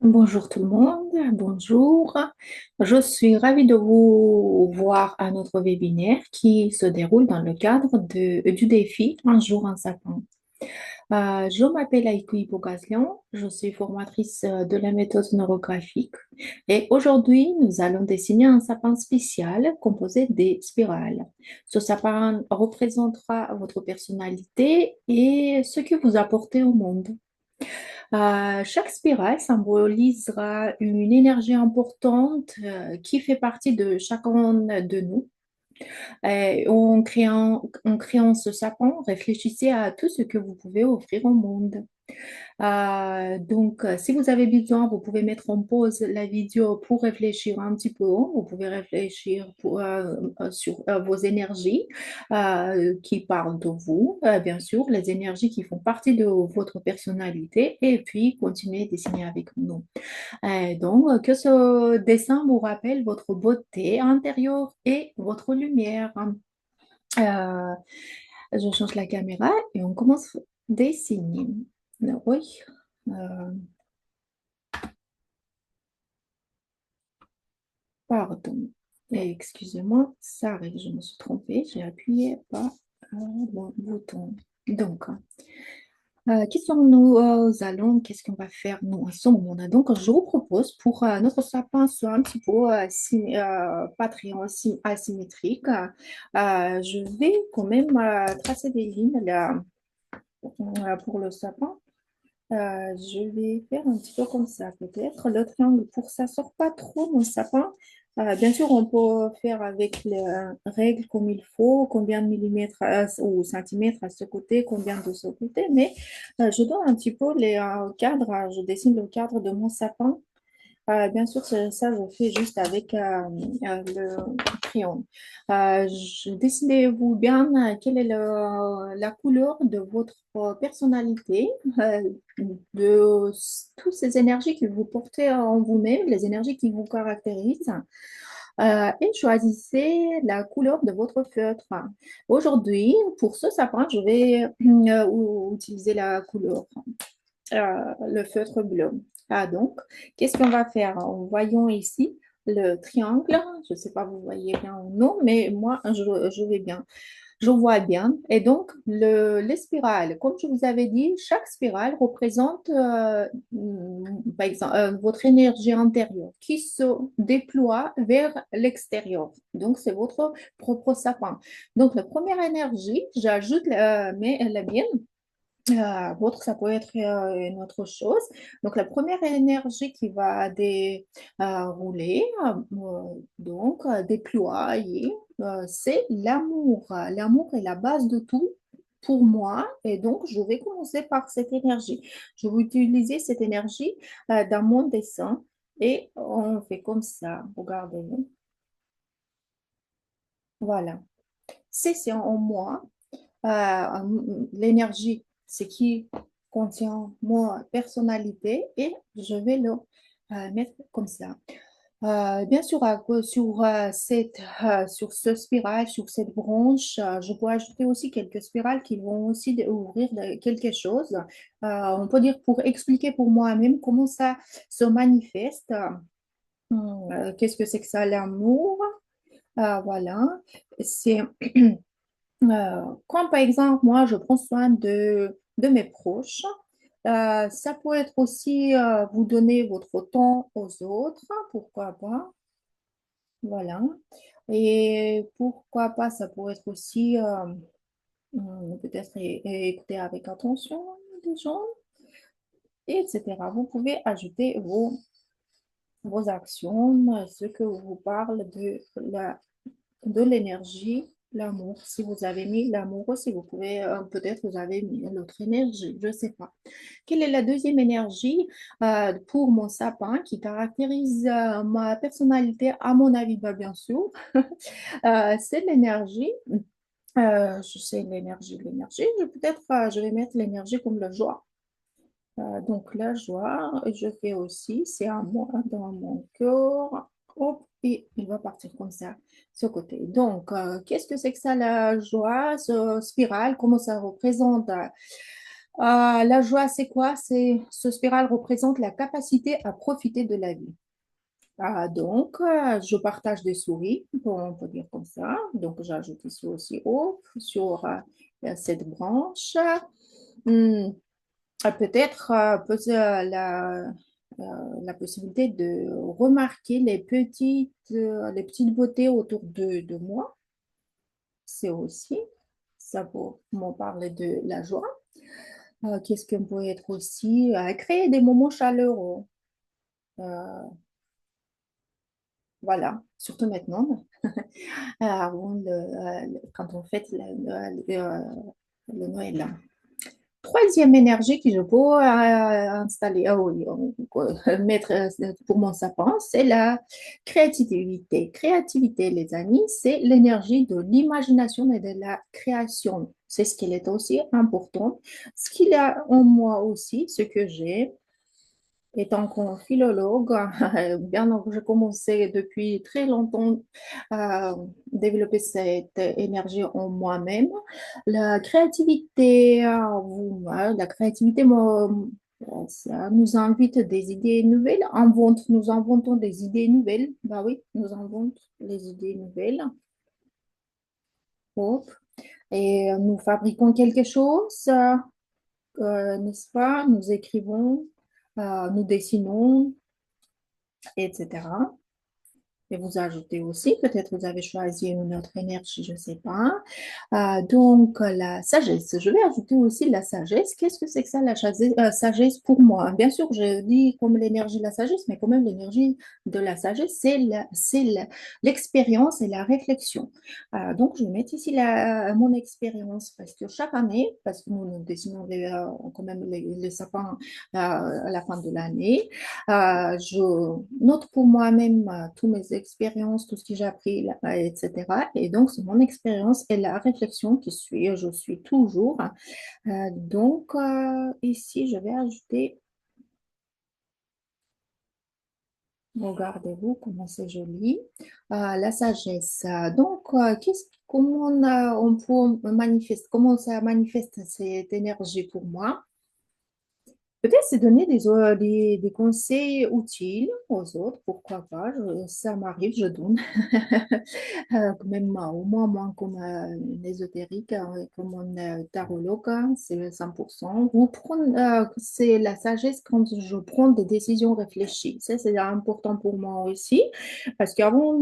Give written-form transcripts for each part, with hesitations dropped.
Bonjour tout le monde, bonjour. Je suis ravie de vous voir à notre webinaire qui se déroule dans le cadre du défi Un jour un sapin. Je m'appelle Aïkou Hippocatien, je suis formatrice de la méthode neurographique et aujourd'hui nous allons dessiner un sapin spécial composé des spirales. Ce sapin représentera votre personnalité et ce que vous apportez au monde. Chaque spirale symbolisera une énergie importante qui fait partie de chacun de nous. En créant ce sapin, réfléchissez à tout ce que vous pouvez offrir au monde. Donc, si vous avez besoin, vous pouvez mettre en pause la vidéo pour réfléchir un petit peu. Vous pouvez réfléchir sur vos énergies qui parlent de vous, bien sûr, les énergies qui font partie de votre personnalité, et puis continuer à dessiner avec nous. Donc, que ce dessin vous rappelle votre beauté intérieure et votre lumière. Euh, je change la caméra et on commence à dessiner. Oui. Euh, Pardon. Excusez-moi, ça arrive, je me suis trompée, j'ai appuyé pas le bouton. Donc, qu'est-ce qu'on va faire nous à ce moment-là? Donc, je vous propose pour notre sapin soit un petit peu pas très asymétrique, je vais quand même tracer des lignes là, pour le sapin. Je vais faire un petit peu comme ça, peut-être. Le triangle, pour ça sort pas trop mon sapin. Bien sûr, on peut faire avec les règles comme il faut, combien de millimètres ou centimètres à ce côté, combien de ce côté, mais je donne un petit peu les cadres, je dessine le cadre de mon sapin. Bien sûr, ça, je fais juste avec le crayon. Décidez-vous bien quelle est la couleur de votre personnalité, de toutes ces énergies que vous portez en vous-même, les énergies qui vous caractérisent. Et choisissez la couleur de votre feutre. Aujourd'hui, pour ce sapin, je vais utiliser la couleur le feutre bleu. Donc, qu'est-ce qu'on va faire? En voyant ici le triangle, je ne sais pas, vous voyez bien ou non, mais moi, je vais bien. Je vois bien. Et donc, les spirales, comme je vous avais dit, chaque spirale représente, par exemple, votre énergie intérieure qui se déploie vers l'extérieur. Donc, c'est votre propre sapin. Donc, la première énergie, j'ajoute la mienne. Votre, ça peut être une autre chose. Donc, la première énergie qui va dérouler, déployer, c'est l'amour. L'amour est la base de tout pour moi. Et donc, je vais commencer par cette énergie. Je vais utiliser cette énergie dans mon dessin. Et on fait comme ça. Regardez. Voilà. C'est en moi. L'énergie, c'est qui contient ma personnalité et je vais le mettre comme ça. Bien sûr, sur ce spirale, sur cette branche, je peux ajouter aussi quelques spirales qui vont aussi ouvrir quelque chose. On peut dire pour expliquer pour moi-même comment ça se manifeste. Qu'est-ce que c'est que ça, l'amour? Voilà. C'est Quand par exemple, moi, je prends soin de mes proches, ça peut être aussi vous donner votre temps aux autres, pourquoi pas, voilà. Et pourquoi pas, ça peut être aussi peut-être écouter avec attention les gens, etc. Vous pouvez ajouter vos actions, ce que vous parle de l'énergie, l'amour. Si vous avez mis l'amour aussi, vous pouvez, peut-être vous avez mis l'autre énergie, je ne sais pas. Quelle est la deuxième énergie pour mon sapin qui caractérise ma personnalité, à mon avis, bah, bien sûr, c'est l'énergie. Je sais l'énergie. Peut-être je vais mettre l'énergie comme la joie. Donc la joie, je fais aussi, c'est à moi dans mon cœur. Hop, et il va partir comme ça, ce côté. Donc, qu'est-ce que c'est que ça, la joie, ce spirale, comment ça représente? La joie, c'est quoi? Ce spirale représente la capacité à profiter de la vie. Je partage des souris, on peut dire comme ça. Donc, j'ajoute ici aussi haut sur cette branche. Hmm, Peut-être la possibilité de remarquer les petites beautés autour de moi. C'est aussi, ça pour m'en parler de la joie. Qu'est-ce qu'on peut être aussi? Créer des moments chaleureux. Euh, voilà, surtout maintenant. Quand on fête le Noël. Troisième énergie que je peux installer, oui, mettre pour mon sapin, c'est la créativité. Créativité, les amis, c'est l'énergie de l'imagination et de la création. C'est ce qui est aussi important. Ce qu'il y a en moi aussi, ce que j'ai, étant qu'un philologue, bien que j'ai commencé depuis très longtemps à développer cette énergie en moi-même, la créativité ça nous invite des idées nouvelles, nous inventons des idées nouvelles. Bah oui, nous inventons les idées nouvelles. Hop. Et nous fabriquons quelque chose, n'est-ce pas? Nous écrivons, nous dessinons, etc. Et vous ajoutez aussi, peut-être vous avez choisi une autre énergie, je ne sais pas. La sagesse, je vais ajouter aussi la sagesse. Qu'est-ce que c'est que ça, sagesse pour moi? Bien sûr, je dis comme l'énergie de la sagesse, mais quand même l'énergie de la sagesse, l'expérience et la réflexion. Donc, je vais mettre ici mon expérience parce que chaque année, parce que nous dessinons quand même les sapins à la fin de l'année, je note pour moi-même toutes mes expériences, tout ce que j'ai appris, etc. Et donc, c'est mon expérience et la réflexion je suis toujours. Ici, je vais ajouter, regardez-vous comment c'est joli, la sagesse. On peut manifester, comment ça manifeste cette énergie pour moi? Peut-être c'est donner des conseils utiles aux autres, pourquoi pas. Ça m'arrive, je donne. Même au moins, moins comme un ésotérique, comme un tarologue, hein, c'est 100%. C'est la sagesse quand je prends des décisions réfléchies. Ça, c'est important pour moi aussi, parce qu'avant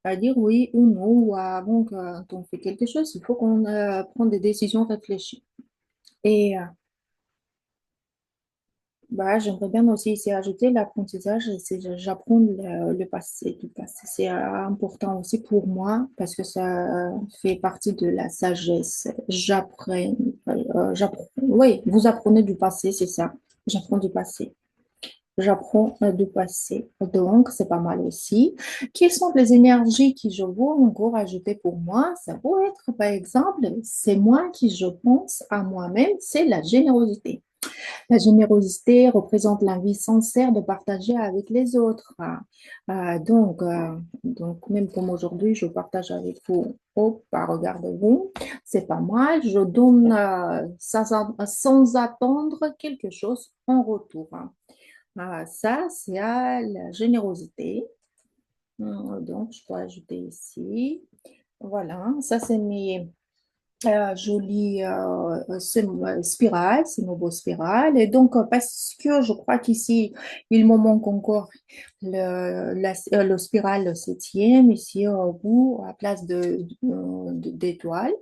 à dire oui ou non, ou avant qu'on fait quelque chose, il faut qu'on prenne des décisions réfléchies. Et j'aimerais bien aussi ici ajouter l'apprentissage. J'apprends le passé du passé. C'est important aussi pour moi parce que ça fait partie de la sagesse. Oui, vous apprenez du passé, c'est ça. J'apprends du passé. J'apprends du passé. Donc, c'est pas mal aussi. Quelles sont les énergies que je veux encore ajouter pour moi? Ça peut être, par exemple, c'est moi qui je pense à moi-même, c'est la générosité. La générosité représente l'envie sincère de partager avec les autres. Donc, même comme aujourd'hui, je partage avec vous. Oh, bah, regardez-vous, c'est pas mal. Je donne sans attendre quelque chose en retour. Ça, c'est à la générosité. Donc, je peux ajouter ici. Voilà, ça, c'est mes jolie spirale, c'est nos beaux spirales. Et donc, parce que je crois qu'ici, il me manque encore le spirale le septième, ici au bout, à place d'étoile.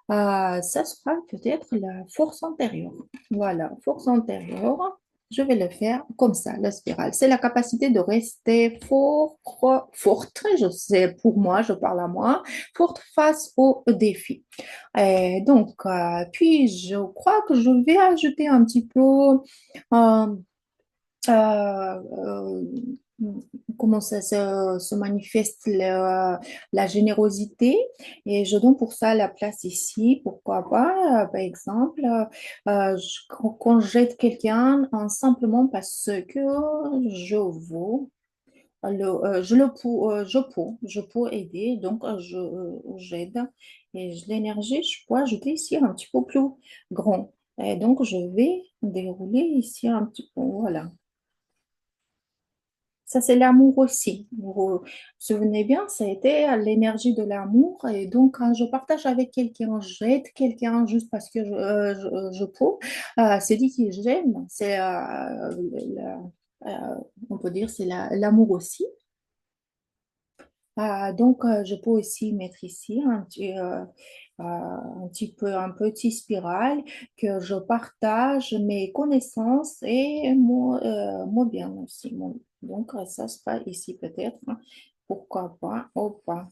Ça sera peut-être la force antérieure. Voilà, force antérieure. Je vais le faire comme ça, la spirale. C'est la capacité de rester forte, je sais, pour moi, je parle à moi, forte face aux défis. Puis je crois que je vais ajouter un petit peu euh, euh, comment ça se manifeste la générosité et je donne pour ça la place ici. Pourquoi pas, par exemple, quand j'aide quelqu'un simplement parce que je vaux. Je peux aider, donc j'aide Et l'énergie, je peux ajouter ici un petit peu plus grand. Et donc, je vais dérouler ici un petit peu. Voilà. Ça, c'est l'amour aussi. Vous vous souvenez bien, ça a été l'énergie de l'amour. Et donc, quand je partage avec quelqu'un, j'aide quelqu'un juste parce que je peux, c'est dit que j'aime. C'est, on peut dire, c'est l'amour aussi. Donc, je peux aussi mettre ici un petit peu, un petit spirale que je partage mes connaissances et mon bien aussi. Donc, ça sera ici peut-être. Pourquoi pas? Oh, pas.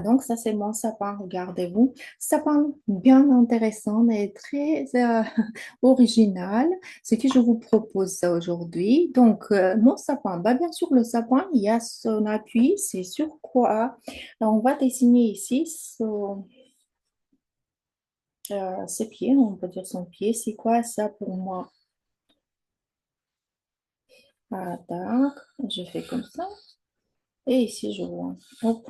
Donc, ça, c'est mon sapin, regardez-vous. Sapin bien intéressant et très original, ce que je vous propose ça aujourd'hui. Donc, mon sapin, bah, bien sûr, le sapin, il y a son appui, c'est sur quoi? On va dessiner ici ses pieds, on peut dire son pied. C'est quoi ça pour moi? D'accord, je fais comme ça. Et ici, je vois. Hop.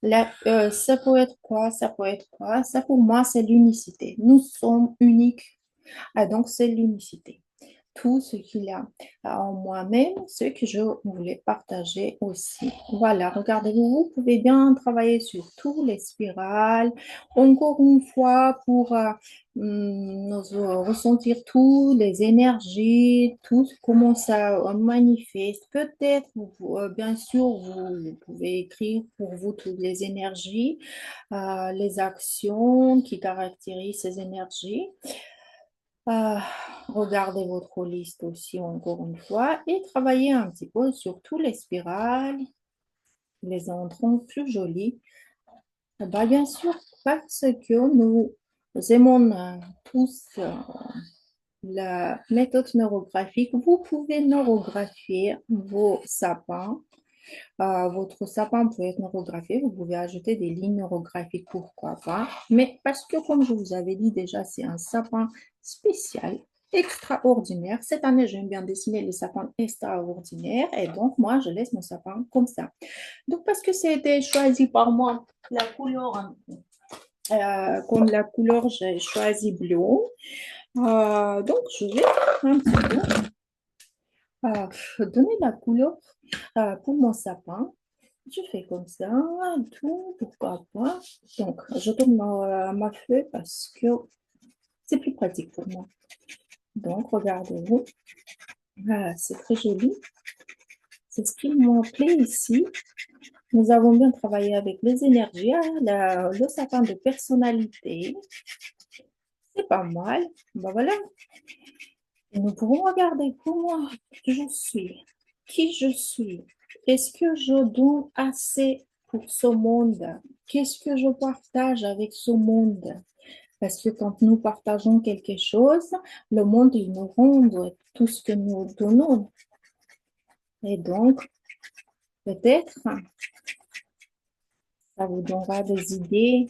Là, ça peut être quoi? Ça peut être quoi? Ça pour moi, c'est l'unicité. Nous sommes uniques. Donc, c'est l'unicité. Tout ce qu'il y a en moi-même, ce que je voulais partager aussi. Voilà, regardez-vous, vous pouvez bien travailler sur tous les spirales. Encore une fois, pour ressentir toutes les énergies, tout comment ça manifeste. Peut-être, bien sûr, vous pouvez écrire pour vous toutes les énergies, les actions qui caractérisent ces énergies. Ah, regardez votre liste aussi encore une fois et travaillez un petit peu sur tous les spirales, les entrants plus jolis. Bah, bien sûr, parce que nous aimons tous la méthode neurographique, vous pouvez neurographier vos sapins. Votre sapin peut être neurographié, vous pouvez ajouter des lignes neurographiques, pourquoi pas. Mais parce que, comme je vous avais dit déjà, c'est un sapin spécial, extraordinaire. Cette année, j'aime bien dessiner les sapins extraordinaires et donc, moi, je laisse mon sapin comme ça. Donc, parce que c'était choisi par moi, la couleur, comme la couleur, j'ai choisi bleu. Donc, je vais un petit peu donner la couleur pour mon sapin. Je fais comme ça, tout, pourquoi pas. Donc, je tourne ma feuille parce que c'est plus pratique pour moi. Donc, regardez-vous. Voilà, c'est très joli. C'est ce qui me plaît ici. Nous avons bien travaillé avec les énergies, le sapin de personnalité. C'est pas mal. Ben voilà. Et nous pouvons regarder comment je suis, qui je suis. Est-ce que je donne assez pour ce monde? Qu'est-ce que je partage avec ce monde? Parce que quand nous partageons quelque chose, le monde, il nous rend tout ce que nous donnons. Et donc, peut-être, ça vous donnera des idées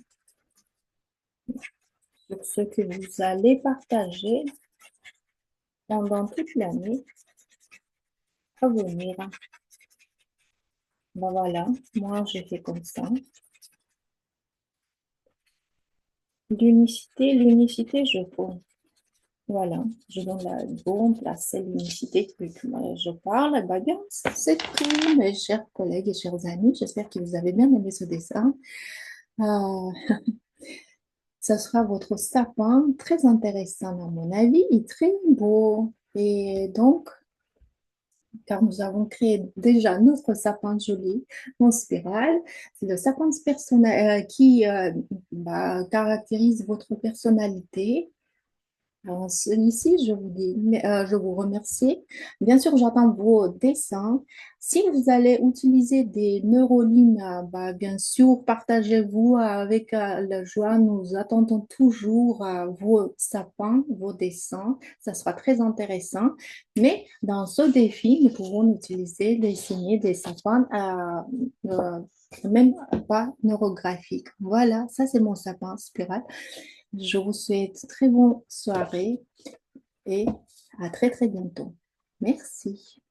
sur ce que vous allez partager pendant toute l'année à venir. Ben voilà, moi, je fais comme ça. L'unicité, je peux. Voilà, je donne la bonne place, c'est l'unicité que je parle. Eh ben bien, c'est tout, mes chers collègues et chers amis. J'espère que vous avez bien aimé ce dessin. Euh, Ce sera votre sapin, très intéressant à mon avis et très beau. Et donc, car nous avons créé déjà notre sapin joli en spirale, c'est le sapin qui caractérise votre personnalité. Alors, celui-ci, je vous dis, je vous remercie. Bien sûr, j'attends vos dessins. Si vous allez utiliser des neurolignes, bien sûr, partagez-vous avec la joie. Nous attendons toujours vos sapins, vos dessins. Ça sera très intéressant. Mais dans ce défi, nous pouvons utiliser, dessiner des sapins même pas neurographiques. Voilà, ça c'est mon sapin spirale. Je vous souhaite très bonne soirée et à très très bientôt. Merci.